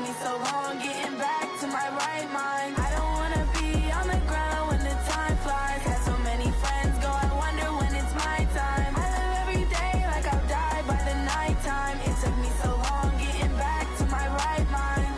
me so long getting back to my right mind. I don't wanna be on the ground when the time flies. Had so many friends go, I wonder when it's my time. I live every day like I'll die by the nighttime. It took me so long getting back to my right mind.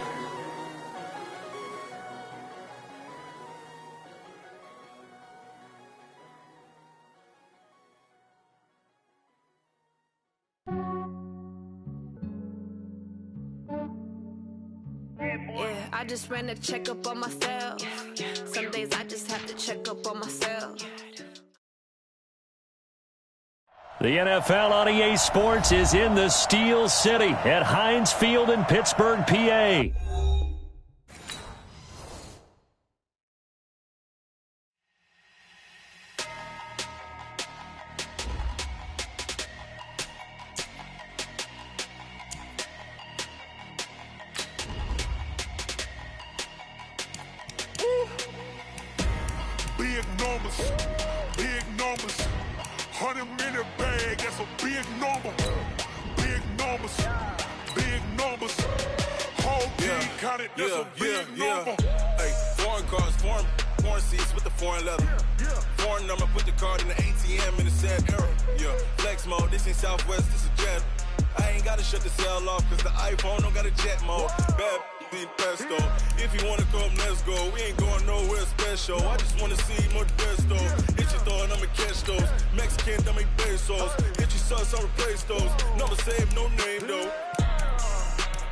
Yeah, I just ran a checkup on myself. Some days I just have to check up on myself. The NFL on EA Sports is in the Steel City at Heinz Field in Pittsburgh, PA. Big numbers, 100-minute bag, that's a big number. Big numbers, whole team counted, that's a big number. Hey, foreign cars, foreign seats with the foreign leather. Foreign number, put the card in the ATM in the sad era. Yeah, flex mode, this ain't Southwest, this is Jet. I ain't gotta shut the cell off, cause the iPhone don't got a jet mode. Bad need pesto. If you wanna come, let's go. We ain't going nowhere special. I just wanna see more Desto. Hit your throw and I'ma catch those. Mexican, dummy pesos. Hit your sauce, I'll replace those. Number save, no name though.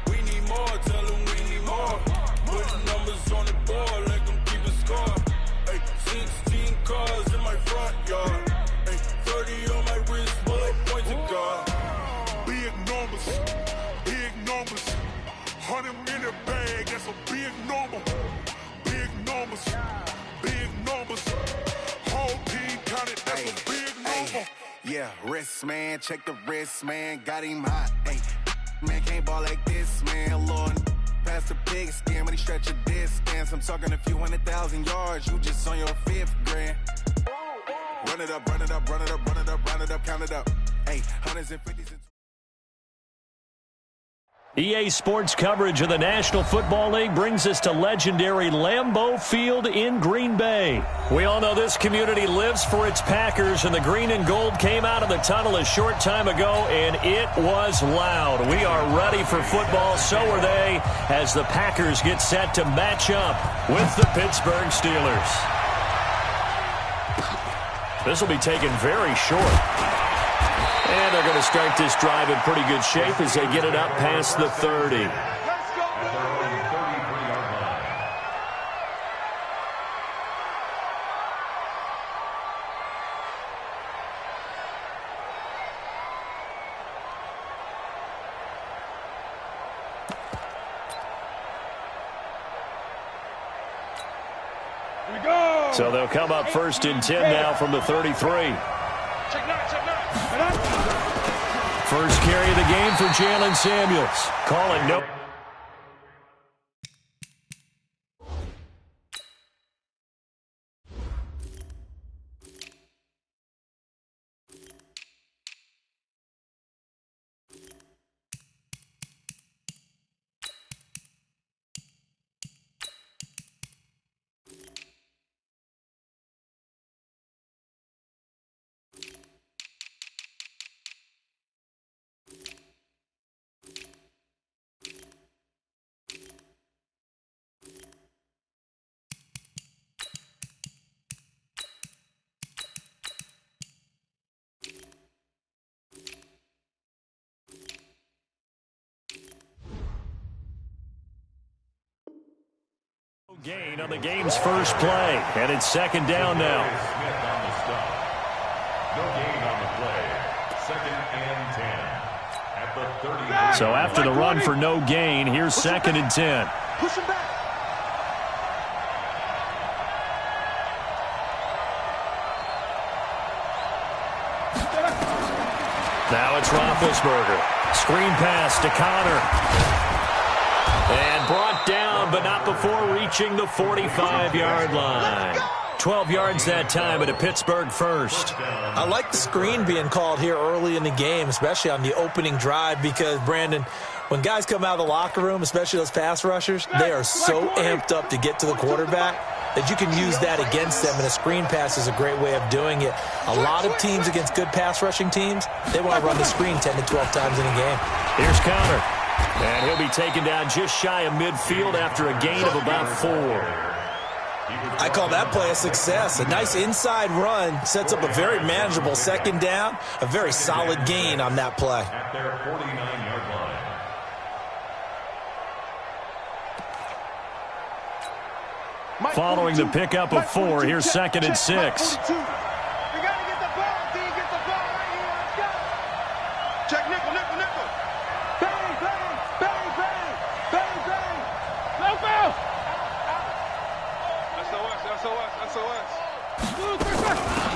We need more, tell them we need more. Put the numbers on the board, let them keep the score. Hey, 16 cars in my front yard. Hey, 30 on my wrist, bullet point to God. Big numbers, 100-minute bag, that's a big number. Big numbers, whole team counted, that's a big number. Yeah, wrist man, check the wrist man, got him hot. Hey, man can't ball like this, man. Lord, past the pig skin when he stretch a distance. I'm talking a few 100,000 yards, you just on your 5th grand. Run it up, count it up. Hey, hundreds and fifties and EA Sports coverage of the National Football League brings us to legendary Lambeau Field in Green Bay. We all know this community lives for its Packers, and the green and gold came out of the tunnel a short time ago, and it was loud. We are ready for football, so are they, as the Packers get set to match up with the Pittsburgh Steelers. This will be taken very short. And they're going to start this drive in pretty good shape as they get it up past the 30. So they'll come up 1st and 10 now from the 33. First carry of the game for Jalen Samuels. Calling no. Gain on the game's first play, and it's 2nd down now. No gain on the play. 2nd and 10 at the 30. So after the run for no gain, here's 2nd and 10. Push him back. Now it's Roethlisberger. Screen pass to Connor. And brought down, but not before reaching the 45-yard line. 12 yards that time at a Pittsburgh first. I like the screen being called here early in the game, especially on the opening drive, because, Brandon, When guys come out of the locker room, especially those pass rushers, they are so amped up to get to the quarterback that you can use that against them, and a screen pass is a great way of doing it. A lot of teams against good pass rushing teams, they want to run the screen 10 to 12 times in a game. Here's Connor. And he'll be taken down just shy of midfield after a gain of about 4. I call that play a success. A nice inside run sets up a very manageable second down, a very solid gain on that play. At their 49-yard line. Following the pickup of 4, here's 2nd and 6. We got to get the ball, D. Get the ball right here. Let's go. Check nickel. Bang, bang, bang, bang, bang, bang. No foul. SOS.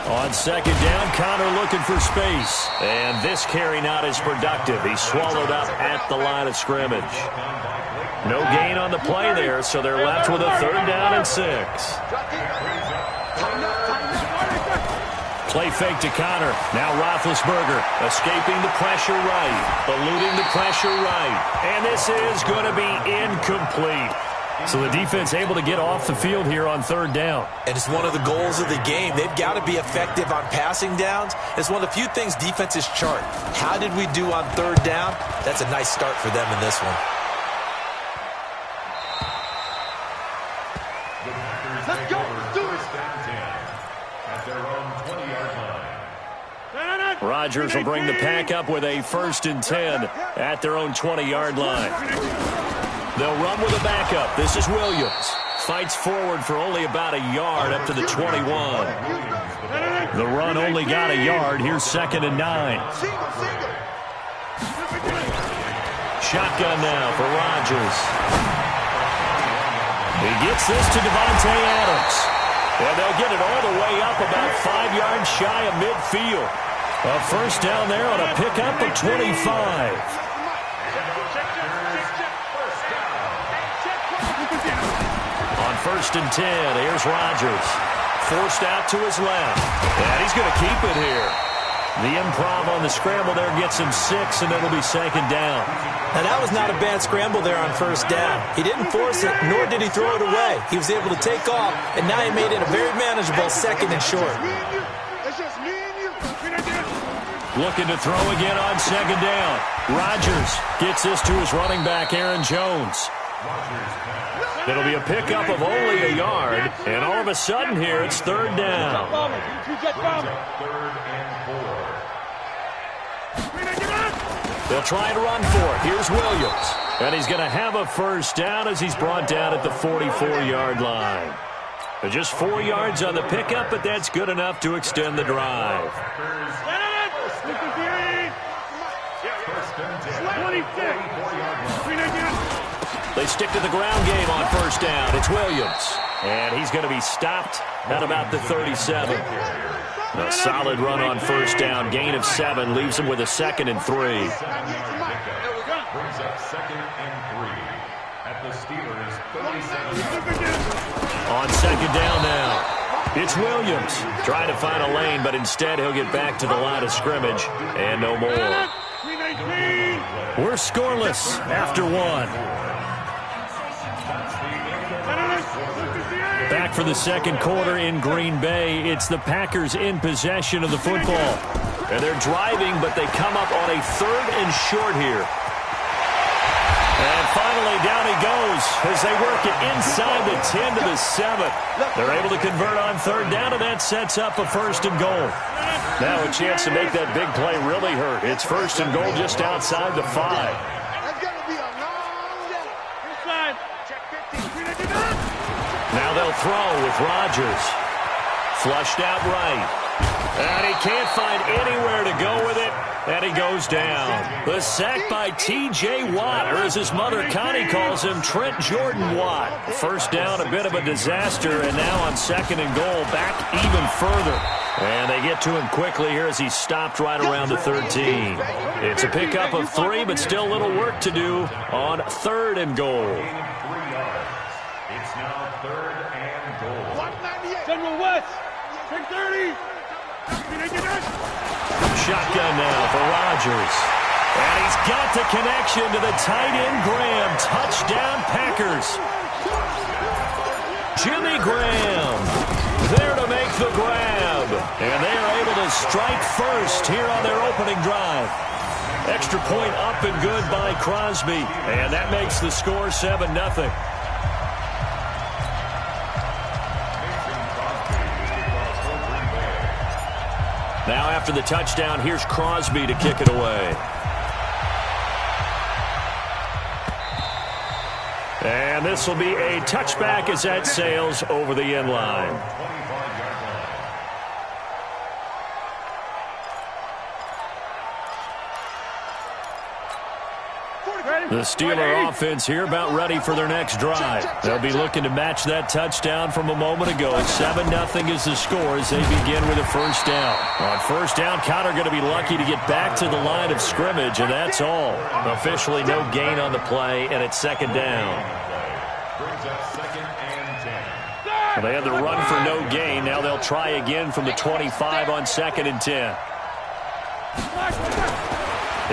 On 2nd down, Connor looking for space. And this carry not as productive. He's swallowed up at the line of scrimmage. No gain on the play there, so they're left with a 3rd down and 6. Play fake to Connor. Now Roethlisberger escaping the pressure right, eluding the pressure right. And this is going to be incomplete. So the defense able to get off the field here on 3rd down. And it's one of the goals of the game. They've got to be effective on passing downs. It's one of the few things defenses chart. How did we do on 3rd down? That's a nice start for them in this one. Let's go. Do it. At their own 20-yard line. Rodgers will bring the pack up with a 1st and 10 at their own 20-yard line. They'll run with a backup. This is Williams. Fights forward for only about a yard up to the 21. The run only got a yard. Here's 2nd and 9. Shotgun now for Rodgers. He gets this to Devontae Adams. And they'll get it all the way up about 5 yards shy of midfield. A 1st down there on a pickup of 25. On 1st and 10, here's Rodgers. Forced out to his left. And he's going to keep it here. The improv on the scramble there gets him 6, and it'll be 2nd down. Now, that was not a bad scramble there on 1st down. He didn't force it, nor did he throw it away. He was able to take off, and now he made it a very manageable 2nd and short. It's just me and you. Looking to throw again on 2nd down. Rodgers gets this to his running back, Aaron Jones. It'll be a pickup of only a yard, and all of a sudden here it's 3rd down. 3rd and 4. They'll try and run for it. Here's Williams. And he's going to have a 1st down as he's brought down at the 44-yard line. Just 4 yards on the pickup, but that's good enough to extend the drive. They stick to the ground game on 1st down. It's Williams. And he's going to be stopped at about the 37. A solid run on 1st down. Gain of 7 leaves him with a 2nd and 3. Brings up 2nd and 3 at the Steelers' 37. On 2nd down now. It's Williams trying to find a lane, but instead he'll get back to the line of scrimmage and no more. We're scoreless after 1. Back for the 2nd quarter in Green Bay. It's the Packers in possession of the football. And they're driving, but they come up on a 3rd and short here. And finally, down he goes as they work it inside the 10 to the 7. They're able to convert on 3rd down, and that sets up a 1st and goal. Now a chance to make that big play really hurt. It's 1st and goal just outside the 5. That's going to be a long day. Inside. Check 15. Now they'll throw with Rodgers. Flushed out right. And he can't find anywhere to go with it. And he goes down. The sack by T.J. Watt, or as his mother Connie calls him, Trent Jordan Watt. 1st down, a bit of a disaster, and now on 2nd and goal, back even further. And they get to him quickly here as he's stopped right around the 13. It's a pickup of 3, but still a little work to do on 3rd and goal. It's now 3rd and goal. 198. General West. 630. Shotgun now for Rodgers. And he's got the connection to the tight end, Graham. Touchdown, Packers. Jimmy Graham there to make the grab. And they are able to strike first here on their opening drive. Extra point up and good by Crosby. And that makes the score 7-0. Now after the touchdown, here's Crosby to kick it away. And this will be a touchback as that sails over the end line. The Steeler offense here about ready for their next drive. They'll be looking to match that touchdown from a moment ago. 7-0 is the score as they begin with a first down. On first down, Connor going to be lucky to get back to the line of scrimmage, and that's all. Officially no gain on the play, and it's second down. Well, they had the run for no gain. Now they'll try again from the 25 on 2nd and 10.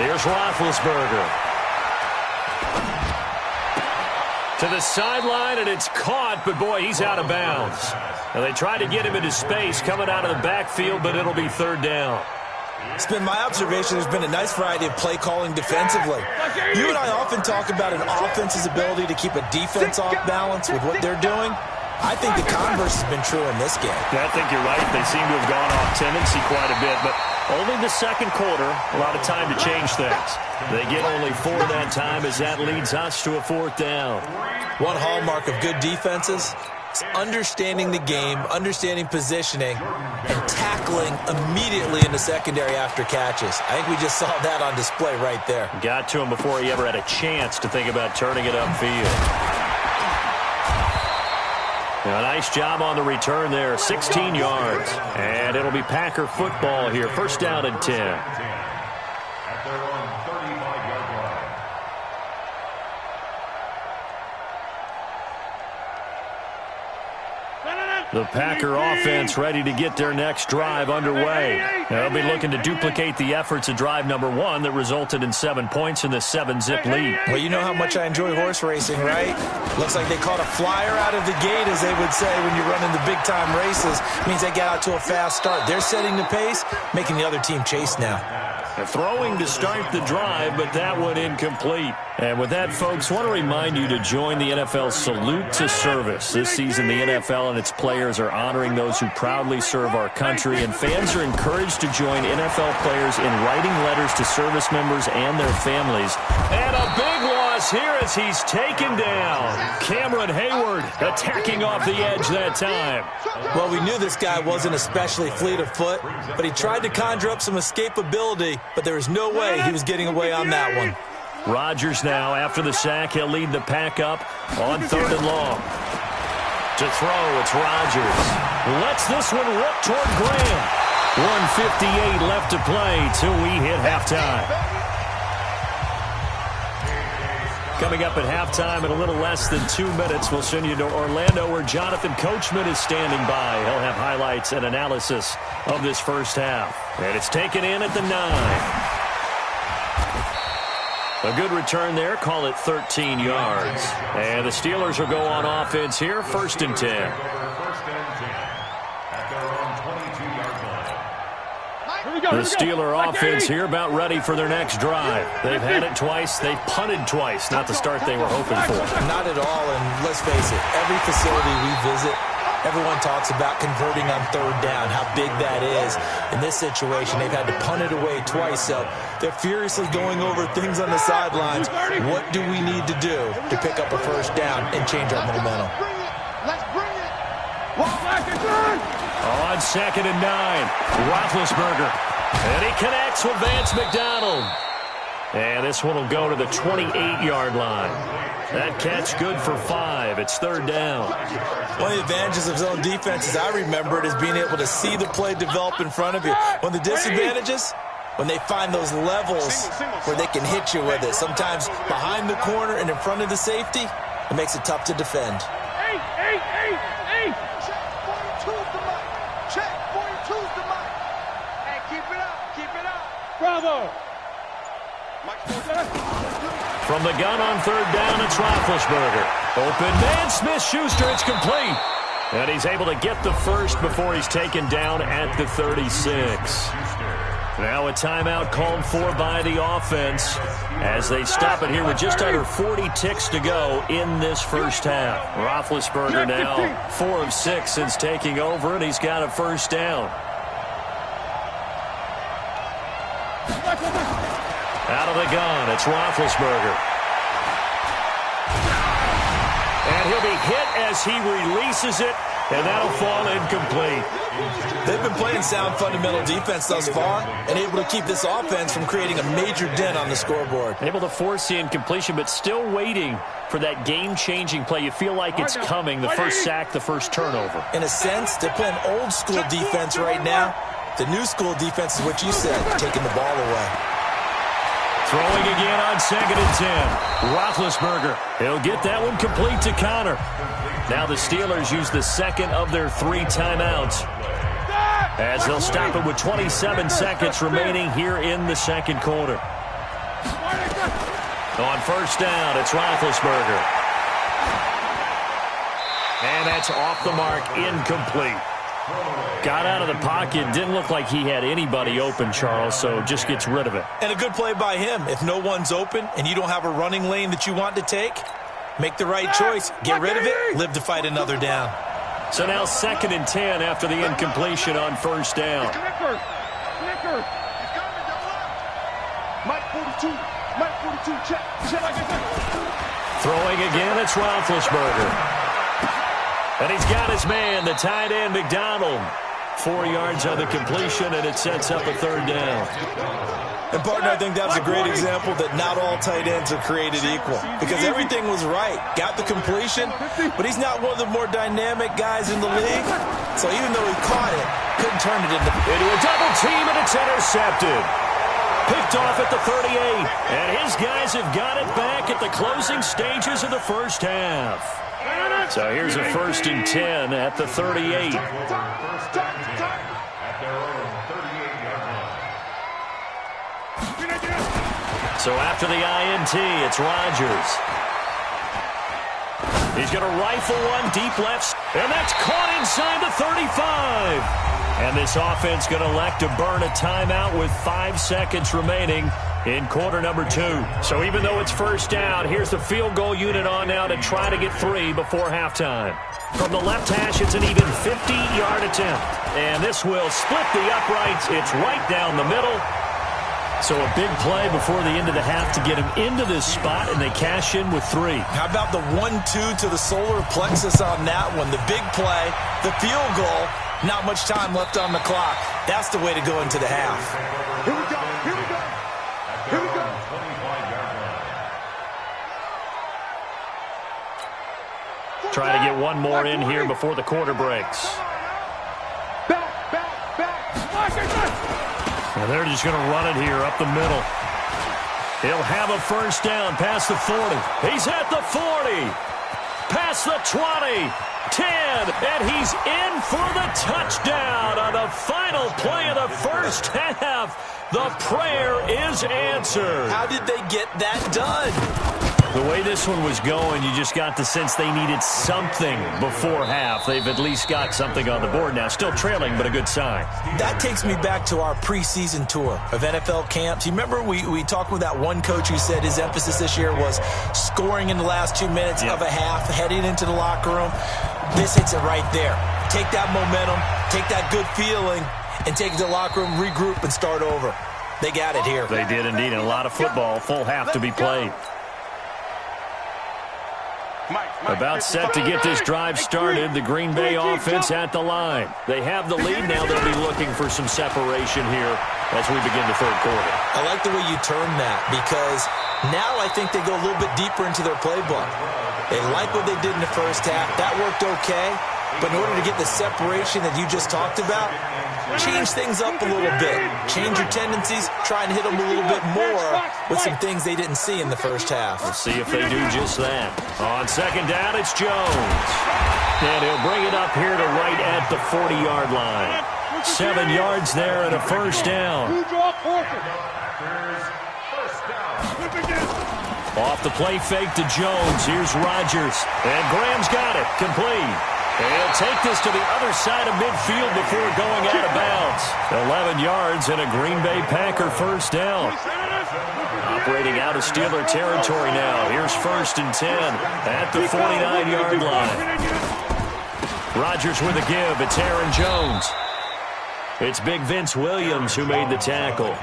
Here's Roethlisberger. To the sideline, and it's caught, but boy, he's out of bounds. Now they tried to get him into space coming out of the backfield, but it'll be third down. It's been my observation there's been a nice variety of play calling defensively. You and I often talk about an offense's ability to keep a defense off balance with what they're doing. I think the converse has been true in this game. Yeah, I think you're right. They seem to have gone off tendency quite a bit, but only the second quarter, a lot of time to change things. They get only 4 that time as that leads us to a fourth down. One hallmark of good defenses is understanding the game, understanding positioning, and tackling immediately in the secondary after catches. I think we just saw that on display right there. Got to him before he ever had a chance to think about turning it upfield. A nice job on the return there, 16 yards. And it'll be Packer football here, first down and 10. At their own 35-yard line. The Packer offense ready to get their next drive underway. They'll be looking to duplicate the efforts of drive number 1 that resulted in 7 points in the 7-zip lead. Well, you know how much I enjoy horse racing, right? Looks like they caught a flyer out of the gate, as they would say when you're running the big-time races. It means they get out to a fast start. They're setting the pace, making the other team chase now. Throwing to start the drive, but that one incomplete. And with that, folks, I want to remind you to join the NFL Salute to Service. This season, the NFL and its players are honoring those who proudly serve our country, and fans are encouraged to join NFL players in writing letters to service members and their families. And a big loss here as he's taken down. Cameron Hayward attacking off the edge that time. Well, we knew this guy wasn't especially fleet of foot, but he tried to conjure up some escapability, but there was no way he was getting away on that one. Rodgers now, after the sack, he'll lead the pack up on 3rd and long. To throw, it's Rodgers. Lets this one rip toward Graham. 1:58 left to play till we hit halftime. Coming up at halftime in a little less than 2 minutes, we'll send you to Orlando where Jonathan Coachman is standing by. He'll have highlights and analysis of this first half. And it's taken in at the 9. A good return there. Call it 13 yards. And the Steelers will go on offense here. 1st and 10. First and 10. At their own 22-yard line. The Steeler offense here about ready for their next drive. They've had it twice. They've punted twice. Not the start they were hoping for. Not at all, and let's face it, every facility we visit, everyone talks about converting on 3rd down, how big that is. In this situation, they've had to punt it away twice, so they're furiously going over things on the sidelines. What do we need to do to pick up a first down and change our momentum? Let's bring it. Walk back and turn. On 2nd and 9, Roethlisberger. And he connects with Vance McDonald. And this one will go to the 28-yard line. That catch good for 5. It's 3rd down. One of the advantages of zone defense, as I remember it, is being able to see the play develop in front of you. One of the disadvantages, when they find those levels where they can hit you with it. Sometimes behind the corner and in front of the safety, it makes it tough to defend. Check 42's the mic. Check 42's the mic. Hey, keep it up. Keep it up. Bravo. From the gun on third down, it's Roethlisberger. Open man, Smith-Schuster, it's complete. And he's able to get the first before he's taken down at the 36. Now a timeout called for by the offense as they stop it here with just under 40 ticks to go in this first half. Roethlisberger now 4 of 6 since taking over, and he's got a first down. Out of the gun, it's Roethlisberger. And he'll be hit as he releases it, and that'll fall incomplete. They've been playing sound fundamental defense thus far and able to keep this offense from creating a major dent on the scoreboard. Able to force the incompletion, but still waiting for that game-changing play. You feel like it's coming, the first sack, the first turnover. In a sense, they're playing old-school defense right now. The new school defense is what you said, taking the ball away. Throwing again on 2nd and 10. Roethlisberger. He'll get that one complete to Connor. Now the Steelers use the second of their 3 timeouts, as they'll stop it with 27 seconds remaining here in the second quarter. On first down, it's Roethlisberger. And that's off the mark, incomplete. Got out of the pocket, didn't look like he had anybody open, Charles, so just gets rid of it. And a good play by him. If no one's open and you don't have a running lane that you want to take, make the right choice. Get rid of it, live to fight another down. So now 2nd and 10 after the incompletion on first down. Mike 42, check. Throwing again, it's Roethlisberger. And he's got his man, the tight end, McDonald. 4 yards on the completion, and it sets up a third down. And, partner, I think that was a great example that not all tight ends are created equal. Because everything was right. Got the completion, but he's not one of the more dynamic guys in the league. So even though he caught it, couldn't turn it into a double team, and it's intercepted. Picked off at the 38. And his guys have got it back at the closing stages of the first half. So here's a 1st and 10 at the 38. So after the INT, it's Rodgers. He's going to rifle one deep left, and that's caught inside the 35. And this offense going to elect to burn a timeout with 5 seconds remaining in quarter number 2. So even though it's first down, here's the field goal unit on now to try to get 3 before halftime. From the left hash, it's an even 50-yard attempt. And this will split the uprights. It's right down the middle. So a big play before the end of the half to get him into this spot, and they cash in with 3. How about the 1-2 to the solar plexus on that one? The big play, the field goal, not much time left on the clock. That's the way to go into the half. Here we go. Try to get one more in here before the quarter breaks. Back. And they're just going to run it here up the middle. He'll have a first down past the 40. He's at the 40. Past the 20. 10. And he's in for the touchdown on the final play of the first half. The prayer is answered. How did they get that done? The way this one was going, you just got the sense they needed something before half. They've at least got something on the board now. Still trailing, but a good sign. That takes me back to our preseason tour of NFL camps. You remember we talked with that one coach who said his emphasis this year was scoring in the last 2 minutes of a half, heading into the locker room. This hits it right there. Take that momentum, take that good feeling, and take it to the locker room, regroup, and start over. They got it here. They did indeed, and a lot of football, full half to be played. About set to get this drive started, the Green Bay offense at the line. They have the lead now. They'll be looking for some separation here as we begin the third quarter. I like the way you term that, because now I think they go a little bit deeper into their playbook. They like what they did in the first half. That worked okay. But in order to get the separation that you just talked about, change things up a little bit. Change your tendencies. Try and hit them a little bit more with some things they didn't see in the first half. We'll see if they do just that. On second down, it's Jones. And he'll bring it up here to right at the 40-yard line. 7 yards there and a first down. Off the play fake to Jones. Here's Rodgers. And Graham's got it. Complete. And he'll take this to the other side of midfield before going out of bounds. 11 yards and a Green Bay Packer first down. Operating out of Steeler territory now. Here's 1st and 10 at the 49-yard line. Rodgers with a give. It's Aaron Jones. It's Big Vince Williams who made the tackle.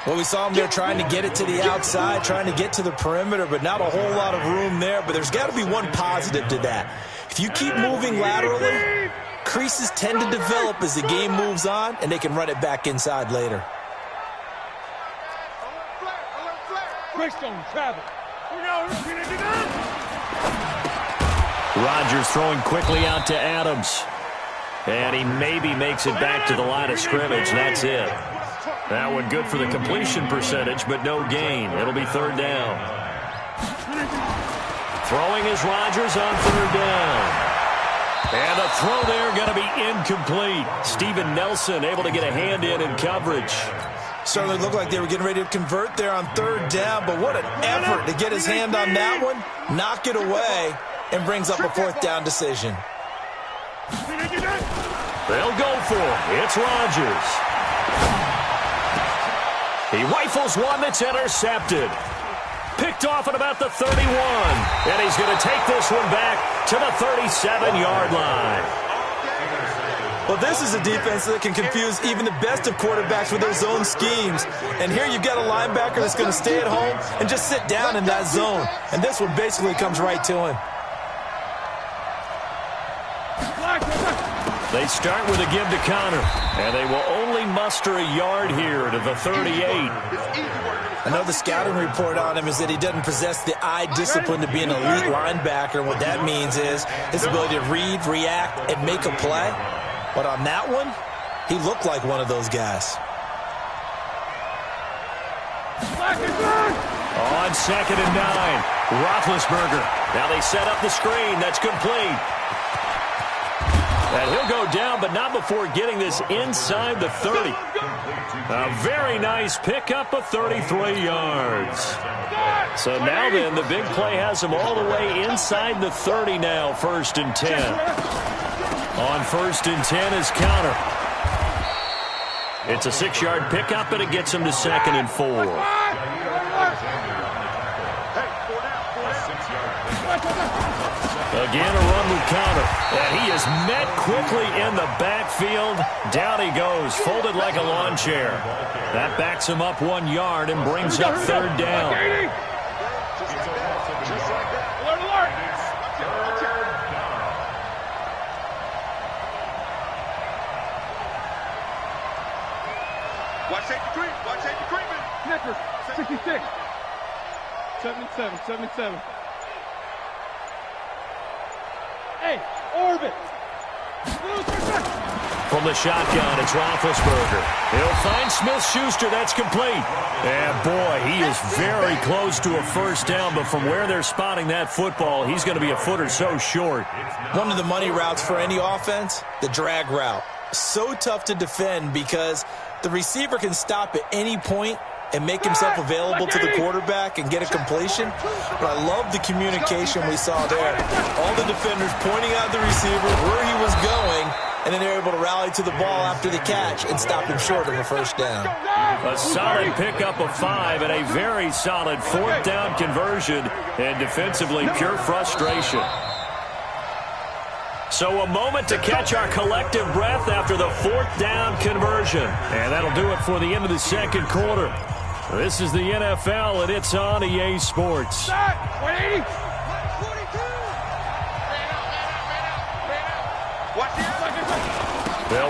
Well, we saw him there trying to get it to the outside, trying to get to the perimeter, but not a whole lot of room there. But there's got to be one positive to that. If you keep moving laterally, creases tend to develop as the game moves on, and they can run it back inside later. Rodgers throwing quickly out to Adams. And he maybe makes it back to the line of scrimmage. That's it. That one good for the completion percentage, but no gain. It'll be 3rd down. Throwing is Rodgers on 3rd down. And the throw there going to be incomplete. Steven Nelson able to get a hand in coverage. Certainly looked like they were getting ready to convert there on 3rd down, but what an effort to get his hand on that one, knock it away, and brings up a 4th down decision. They'll go for it. It's Rodgers. He rifles one that's intercepted. Picked off at about the 31. And he's going to take this one back to the 37-yard line. Well, this is a defense that can confuse even the best of quarterbacks with their zone schemes. And here you've got a linebacker that's going to stay at home and just sit down in that zone. And this one basically comes right to him. They start with a give to Connor, and they will only muster a yard here to the 38. I know the scouting report on him is that he doesn't possess the eye discipline to be an elite linebacker. What that means is his ability to read, react, and make a play. But on that one, he looked like one of those guys. On 2nd and 9, Roethlisberger. Now they set up the screen. That's complete. And he'll go down, but not before getting this inside the 30. A very nice pickup of 33 yards. So now then, the big play has him all the way inside the 30 now, 1st and 10. On 1st and 10 is Connor. It's a 6-yard pickup, and it gets him to 2nd and 4. Again, a run with Connor. And he is met quickly in the backfield. Down he goes, folded like a lawn chair. That backs him up 1 yard and brings up 3rd down. Watch safety treatment. Snickers, 66. 77. Hey, Orbit. From the shotgun, it's Roethlisberger. He'll find Smith-Schuster. That's complete. And, boy, he is very close to a 1st down, but from where they're spotting that football, he's going to be a foot or so short. One of the money routes for any offense, the drag route. So tough to defend because the receiver can stop at any point and make himself available to the quarterback and get a completion. But I love the communication we saw there. All the defenders pointing out the receiver where he was going, and then they're able to rally to the ball after the catch and stop him short of a 1st down. A solid pickup of 5 and a very solid 4th down conversion, and defensively pure frustration. So a moment to catch our collective breath after the 4th down conversion. And that'll do it for the end of the 2nd quarter. This is the NFL, and it's on EA Sports. They'll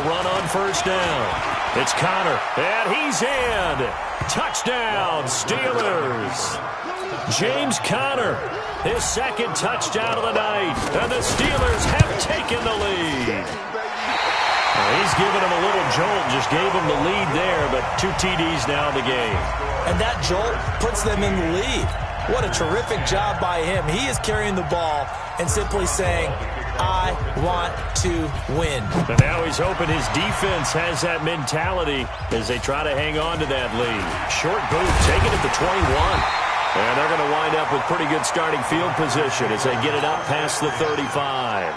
run on 1st down. It's Connor, and he's in. Touchdown, Steelers. James Conner, his 2nd touchdown of the night, and the Steelers have taken the lead. He's given him a little jolt, just gave him the lead there, but 2 TDs now in the game. And that jolt puts them in the lead. What a terrific job by him. He is carrying the ball and simply saying, I want to win. And now he's hoping his defense has that mentality as they try to hang on to that lead. Short boot, taken at the 21. And they're going to wind up with pretty good starting field position as they get it up past the 35.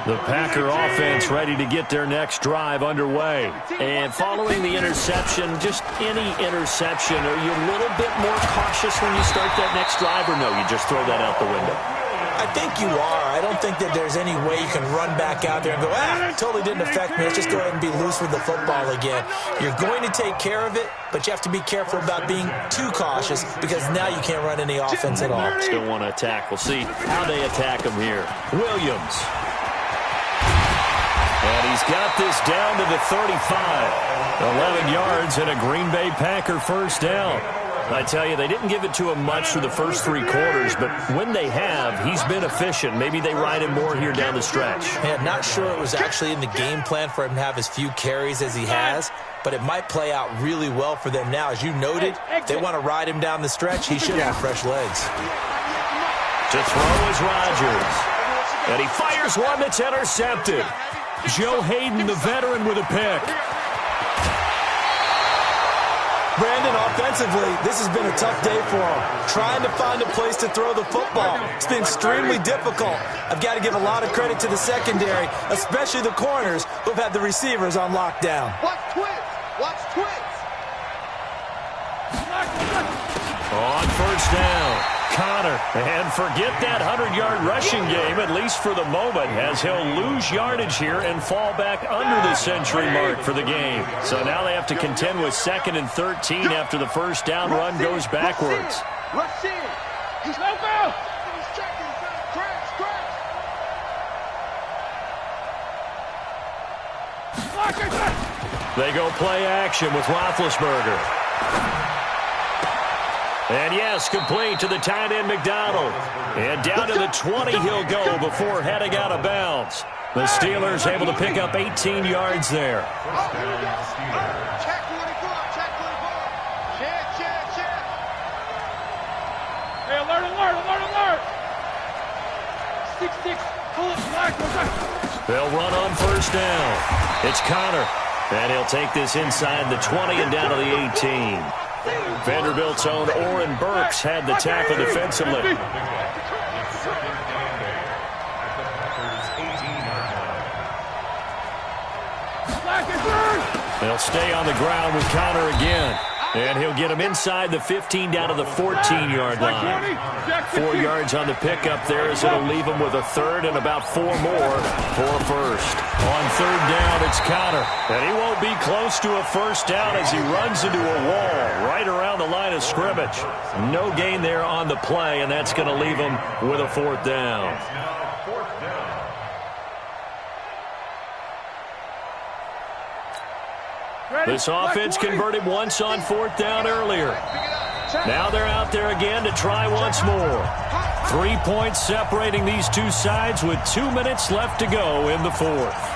The Packer offense ready to get their next drive underway. And following the interception, just any interception, are you a little bit more cautious when you start that next drive, or no, you just throw that out the window? I think you are. I don't think that there's any way you can run back out there and go, totally didn't affect me. Let's just go ahead and be loose with the football again. You're going to take care of it, but you have to be careful about being too cautious because now you can't run any offense at all. Still want to attack. We'll see how they attack him here. Williams. And he's got this down to the 35. 11 yards and a Green Bay Packer first down. I tell you, they didn't give it to him much through the first 3 quarters, but when they have, he's been efficient. Maybe they ride him more here down the stretch. Man, not sure it was actually in the game plan for him to have as few carries as he has, but it might play out really well for them now. As you noted, if they want to ride him down the stretch, he should have fresh legs. To throw is Rodgers. And he fires one that's intercepted. Joe Hayden, the veteran, with a pick. Brandon, offensively, this has been a tough day for him. Trying to find a place to throw the football. It's been extremely difficult. I've got to give a lot of credit to the secondary, especially the corners who've had the receivers on lockdown. Watch twins. Watch twins. On first down, Connor. And forget that 100-yard rushing game, at least for the moment, as he'll lose yardage here and fall back under the century mark for the game. So now they have to contend with 2nd and 13 after the first down run goes backwards. Rush in. He's no go. He's checking. Crash. They go play action with Roethlisberger. And yes, complete to the tight end McDonald. And down to the 20 he'll go before heading out of bounds. The Steelers able to pick up 18 yards there. Check 24. Check. Hey, alert. 6-6. Pull it black. They'll run on first down. It's Connor. And he'll take this inside the 20 and down to the 18. Vanderbilt's own Oren Burks had the tackle defensively. They'll stay on the ground with Connor again. And he'll get him inside the 15 down to the 14-yard line. 4 yards on the pickup there as it'll leave him with a third and about 4 more for a first. On third down, it's Connor. And he won't be close to a first down as he runs into a wall right around the line of scrimmage. No gain there on the play, and that's going to leave him with a 4th down. This offense converted once on 4th down earlier. Now they're out there again to try once more. 3 points separating these two sides with 2 minutes left to go in the 4th.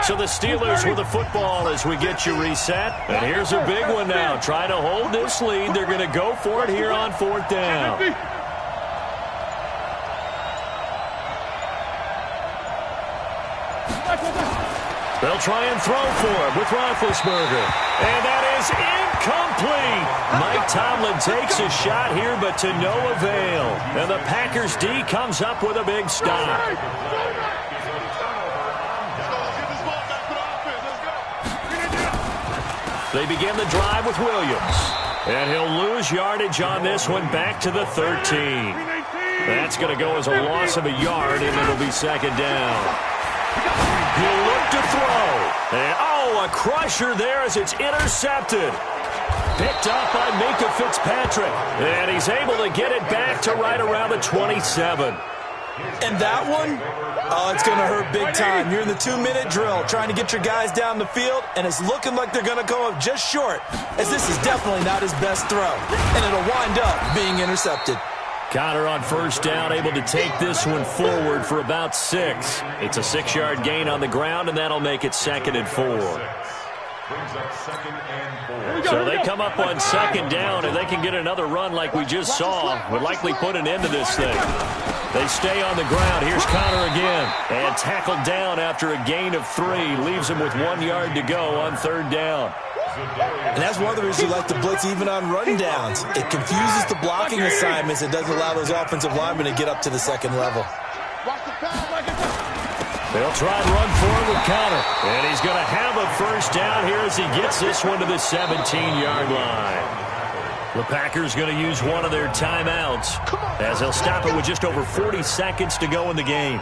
So the Steelers with the football as we get you reset. And here's a big one now. Trying to hold this lead. They're going to go for it here on 4th down. They'll try and throw for it with Roethlisberger. And that is incomplete. Mike Tomlin takes a shot here, but to no avail. And the Packers D comes up with a big stop. They begin the drive with Williams. And he'll lose yardage on this one back to the 13. That's going to go as a loss of a yard, and it'll be 2nd down. He'll look to throw. And, a crusher there as it's intercepted. Picked up by Minka Fitzpatrick. And he's able to get it back to right around the 27. And that one, it's going to hurt big time. You're in the 2-minute drill trying to get your guys down the field, and it's looking like they're going to come up just short, as this is definitely not his best throw. And it'll wind up being intercepted. Connor on first down, able to take this one forward for about 6. It's a 6-yard gain on the ground, and that'll make it 2nd and 4. Brings up 2nd and 4. So they come up on 2nd down, and they can get another run like we just saw. Would likely put an end to this thing. They stay on the ground. Here's Connor again. And tackled down after a gain of 3. Leaves him with 1 yard to go on 3rd down. And that's one of the reasons you like to blitz even on run downs. It confuses the blocking assignments. It doesn't allow those offensive linemen to get up to the 2nd level. They'll try and run forward with Connor. And he's going to have a 1st down here as he gets this one to the 17-yard line. The Packers going to use one of their timeouts as they'll stop it with just over 40 seconds to go in the game.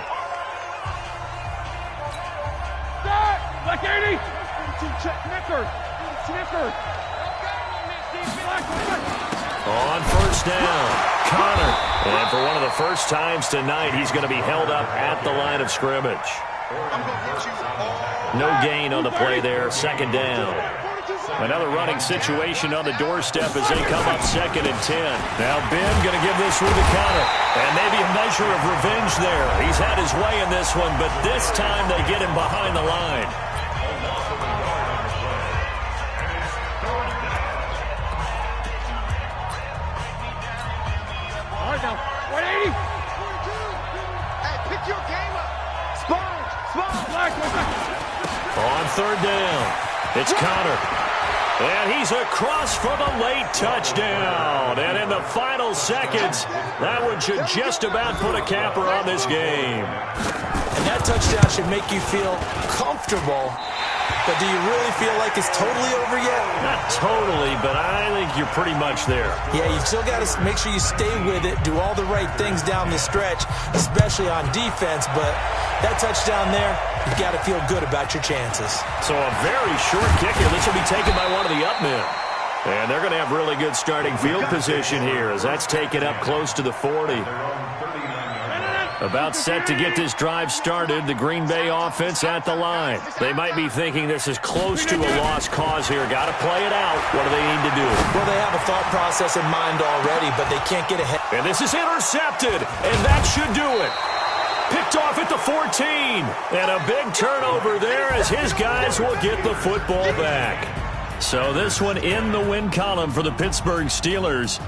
Black 80. On 1st down, Connor. And for one of the first times tonight, he's going to be held up at the line of scrimmage. No gain on the play there, 2nd down. Another running situation on the doorstep as they come up 2nd and 10. Now Ben going to give this one to Connor. And maybe a measure of revenge there. He's had his way in this one, but this time they get him behind the line. All right, now. 180. Hey, pick your game up. Sponge. Black. On 3rd down, it's Connor. And he's across for the late touchdown. And in the final seconds, that one should just about put a capper on this game. And that touchdown should make you feel comfortable. But do you really feel like it's totally over yet? Not totally, but I think you're pretty much there. Yeah, you still got to make sure you stay with it, do all the right things down the stretch, especially on defense. But that touchdown there, you got to feel good about your chances. So a very short kick here. This will be taken by one of the up men. And they're going to have really good starting field position here as that's taken up close to the 40. About set to get this drive started, the Green Bay offense at the line. They might be thinking this is close to a lost cause here. Got to play it out. What do they need to do? Well, they have a thought process in mind already, but they can't get ahead. And this is intercepted, and that should do it. Picked off at the 14. And a big turnover there as his guys will get the football back. So this one in the win column for the Pittsburgh Steelers.